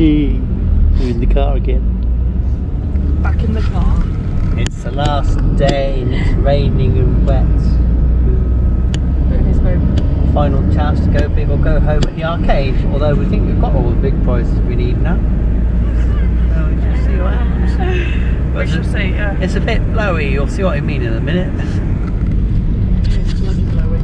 We're in the car again. Back in the car. It's the last day and it's raining and wet. It is very... Final chance to go big or go home at the arcade. Although we think we've got all the big prizes we need now. So we shall see what happens. We shall see, yeah. It's a bit blowy, you'll see what I mean in a minute. It's bloody blowy.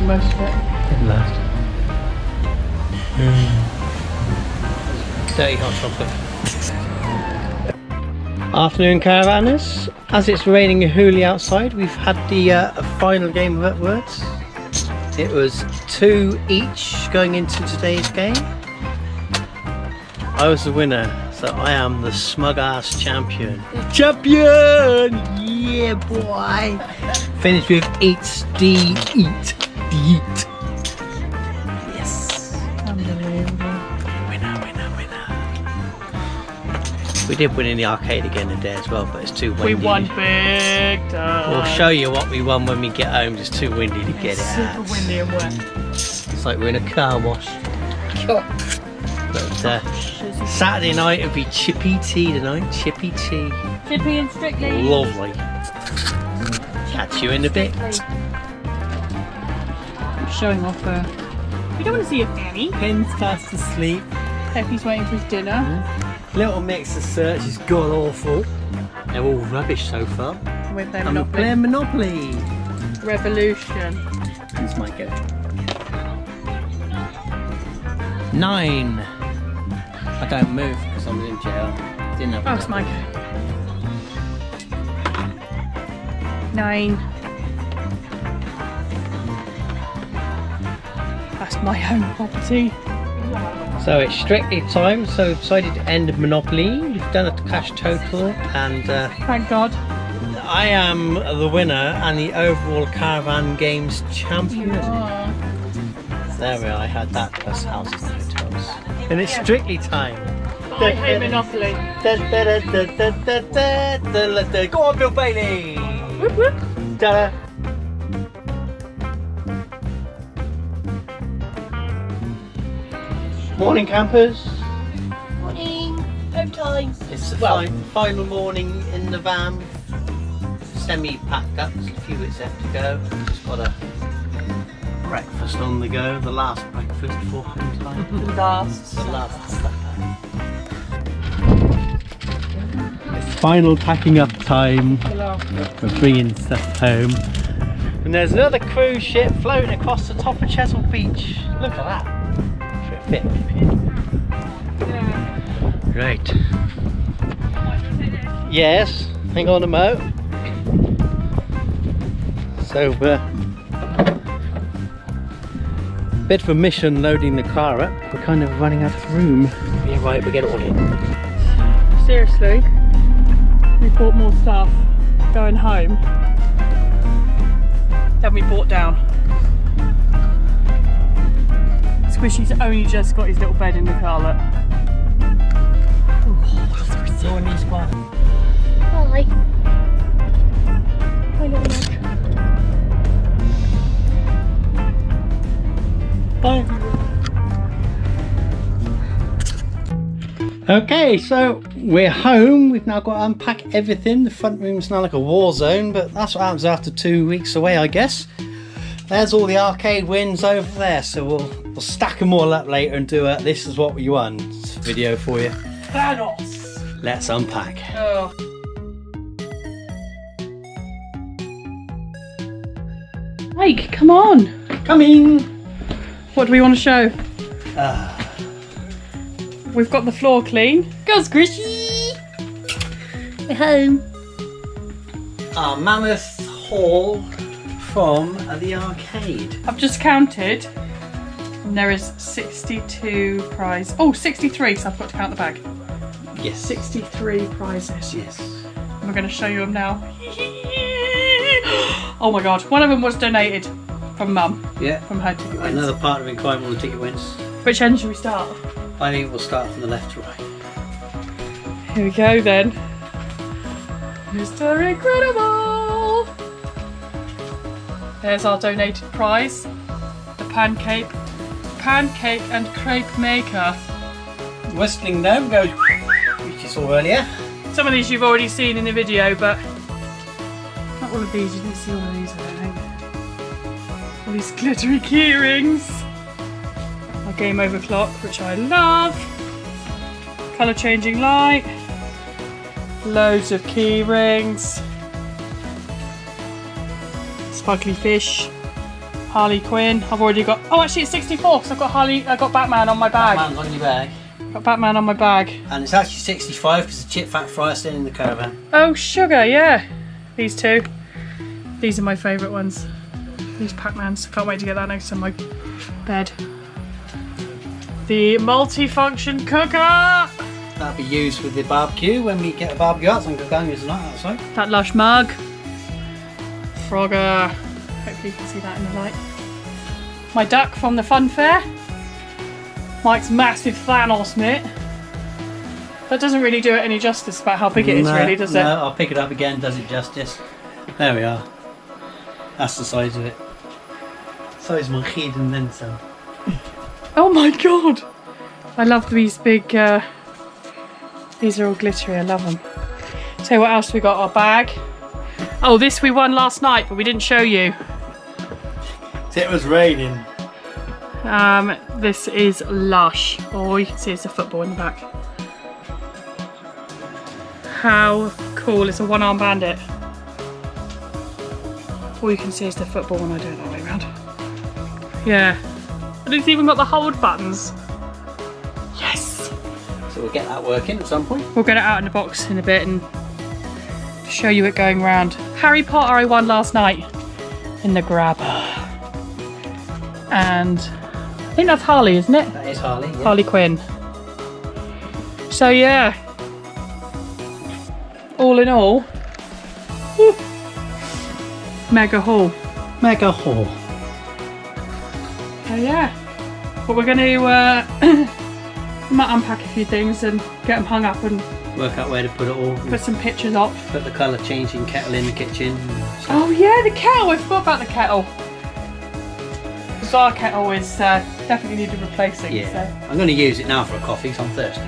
Most of it. At last. Dirty hot chocolate. Afternoon caravanners. As it's raining a hoolie outside, we've had the final game of words. It was 2 each going into today's game. I was the winner, so I am the smug ass champion. Champion! Yeah, boy! Finished with eats, eat. Yes. Unbelievable. Winner. We did win in the arcade again today as well, but it's too windy. We won big time. We'll show you what we won when we get home. It's too windy to get it out. Super windy and wet. It's like we're in a car wash. But Saturday night it'll be chippy tea tonight. Chippy tea. Chippy and Strictly. Lovely. Catch you in a bit. Showing off her. We don't want to see a fanny. Pen's fast asleep. Peppy's waiting for his dinner. Little mix of search is god awful. They're all rubbish so far. We're playing And we're Monopoly. playing Monopoly. Revolution. This might go. 9. I don't move because I'm in jail. Didn't have Oh, it's my go. 9. That's my own property. So it's strictly time, so we've decided to end Monopoly. We've done a cash total and Thank God. I am the winner and the overall caravan games champion. There we are, I had that plus houses and hotels. And it's strictly time. I hate Monopoly. Go on, Bill Bailey! Whoop whoop. Ta-da. Morning campers. Morning. Home time. It's the Well- final morning in the van. Semi-packed up, there's a few bits left to go. Just got a breakfast on the go, the last breakfast before home time. The last. The last stuff. It's final packing up time. We're bringing stuff home. And there's another cruise ship floating across the top of Chesil Beach. Look at that. Should it fit? Yeah. Right. Yes, hang on a mo. So, bit of a mission loading the car up. We're kind of running out of room. Yeah, right, we get it all in. Seriously, we bought more stuff going home than we bought down. Squishy's only just got his little bed in the car, look. Go on, this one. Hi. Hi, little Mug. Bye. Okay, so we're home. We've now got to unpack everything. The front room's now like a war zone, but that's what happens after 2 weeks away, I guess. There's all the arcade wins over there, so we'll stack them all up later and do a "this is what we won" video for you. Thanos! Let's unpack. Oh. Mike, come on! Coming! What do we want to show? Ah. We've got the floor clean. Go squishy! We're home. Our mammoth haul from the arcade. I've just counted. And there is 62 prizes. Oh, 63, so I've got to count the bag. Yes. 63 prizes. Yes. And we're going to show you them now. Oh my god, one of them was donated from Mum. Yeah. From her ticket wins. Another part of inquiring on the ticket wins. Which end should we start? I think we'll start from the left to right. Here we go then. Mr. Incredible! There's our donated prize. The pancake and crepe maker. Whistling down goes, which you saw earlier. Some of these you've already seen in the video, but not all of these. You didn't see all of these, I don't think. All these glittery key rings. Our game over clock, which I love. Colour changing light. Loads of key rings. Sparkly fish. Harley Quinn. I've already got. Oh, actually, it's 64 because I've got I got Batman on my bag. Batman's on your bag. Got Batman on my bag. And it's actually 65 because the chip fat fryer's still in the caravan. Oh, sugar, yeah. These two. These are my favourite ones. These Pac-Mans. Can't wait to get that next to my bed. The multi-function cooker. That'll be used with the barbecue when we get a barbecue out. So I'm going to go use tonight outside. That lush mug. Frogger. Hopefully you can see that in the light. My duck from the fun fair. Mike's massive Thanos mitt. That doesn't really do it any justice about how big it is, really, does it? No, I'll pick it up again, does it justice. There we are. That's the size of it. Size of my head and then some. Oh my god! I love these big, these are all glittery, I love them. So what else we got? Our bag. Oh, this we won last night, but we didn't show you. It was raining. This is Lush. Oh, you can see it's a football in the back. How cool, it's a one-arm bandit. All you can see is the football when I do it that way around. Yeah. And it's even got the hold buttons. Yes! So we'll get that working at some point. We'll get it out in the box in a bit and show you it going round. Harry Potter I won last night in the grabber. And I think that's Harley, isn't it? That is Harley, yeah. Harley Quinn. So yeah. All in all, whew, mega haul. Mega haul. So yeah. But we're going to might unpack a few things and get them hung up and Work out where to put it all. put some pictures up. Put the colour changing kettle in the kitchen. Oh yeah, the kettle! I forgot about the kettle. Because our kettle is definitely needed replacing. Yeah. So. I'm going to use it now for a coffee because I'm thirsty.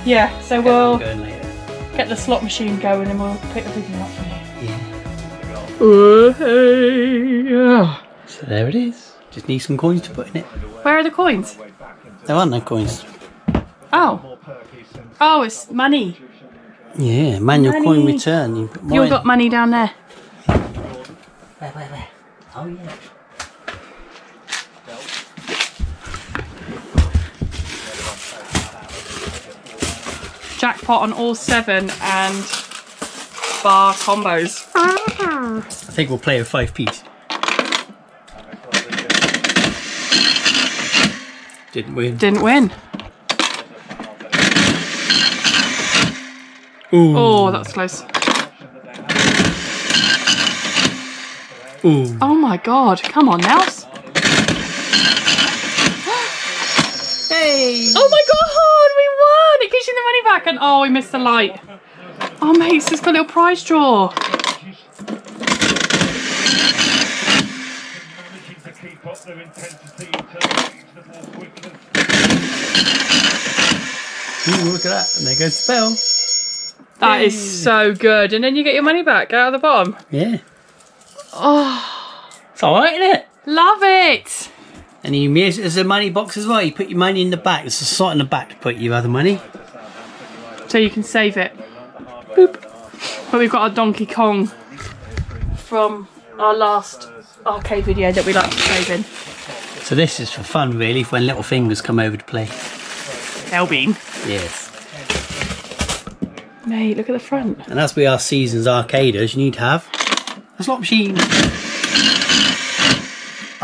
Yeah, so Get we'll that going later. get the slot machine going and we'll pick everything up for you. Yeah. So there it is. Just need some coins to put in it. Where are the coins? There aren't no coins. Oh. Oh, it's money. Yeah, manual Money. coin return. You've got mine. You've got money down there. Where? Oh yeah. Jackpot on all 7 and bar combos. I think we'll play a 5-piece. Didn't win. Didn't win. Ooh. Oh, that's close. Ooh. Oh my god, come on, Nels. Hey! Oh my god, we won! It gives you the money back and oh, we missed the light. Oh mate, it's just got a little prize draw. Ooh, look at that. And there goes the bell. That is so good. And then you get your money back out of the bottom. Yeah. Oh, It's alright, isn't it? love it. And you use it as a money box as well. You put your money in the back. There's a slot in the back to put your other money. So you can save it. Boop. But we've got our Donkey Kong from our last arcade video that we like to save in. So this is for fun, really, for when little fingers come over to play. Elbean. Yes. Mate, look at the front. And as we are seasoned arcaders, you need to have a slot machine.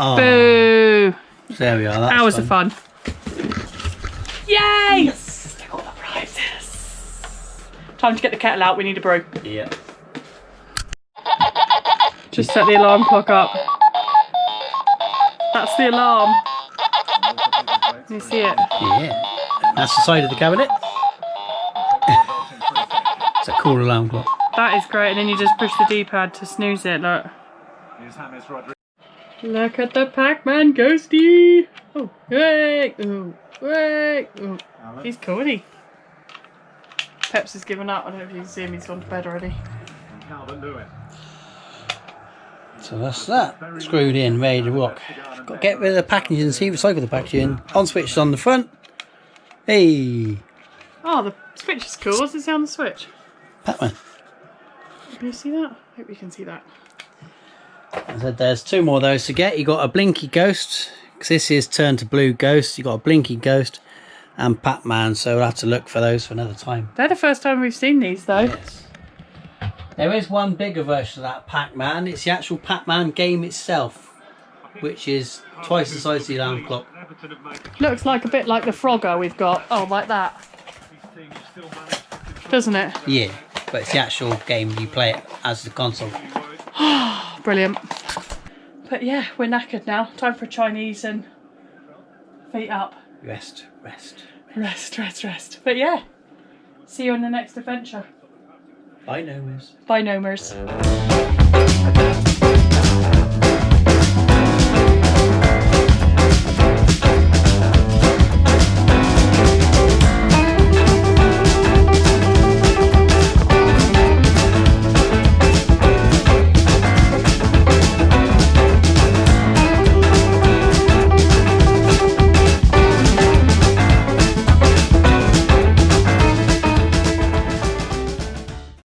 Oh, Boo! there we are. That's Hours of fun. fun. Yay! Yes! Get all the prizes. Time to get the kettle out. We need a brew. Yeah. Just set the alarm clock up. That's the alarm. Can you see it? Yeah. That's the side of the cabinet. It's a cool alarm clock. That is great. And then you just push the D-pad to snooze it. Look. Look at the Pac-Man ghosty. Oh, wait. Oh, wait. Oh. He's cool, isn't he? Peps has given up. I don't know if you can see him. He's gone to bed already. So that's that. Screwed in, ready to rock. Got to get rid of the packaging and see recycle the packaging. On switch on the front. Hey, Oh, the switch is cool. What's it say on the switch? Pac-Man. Can you see that? I hope you can see that. I said there's 2 more of those to get. You got a Blinky Ghost, because this is turned to Blue Ghost. You got a Blinky Ghost and Pac-Man, so we'll have to look for those for another time. They're the first time we've seen these, though. Yes. There is one bigger version of that Pac-Man. It's the actual Pac-Man game itself, which is twice the size of the alarm clock. Looks like a bit like the Frogger we've got. Oh, like that. Doesn't it? Yeah, but it's the actual game. You play it as the console. Brilliant. But yeah, we're knackered now. Time for Chinese and feet up. Rest, rest. Rest, rest, rest. But yeah, see you in the next adventure. Bye, Nomers. Bye, Nomers.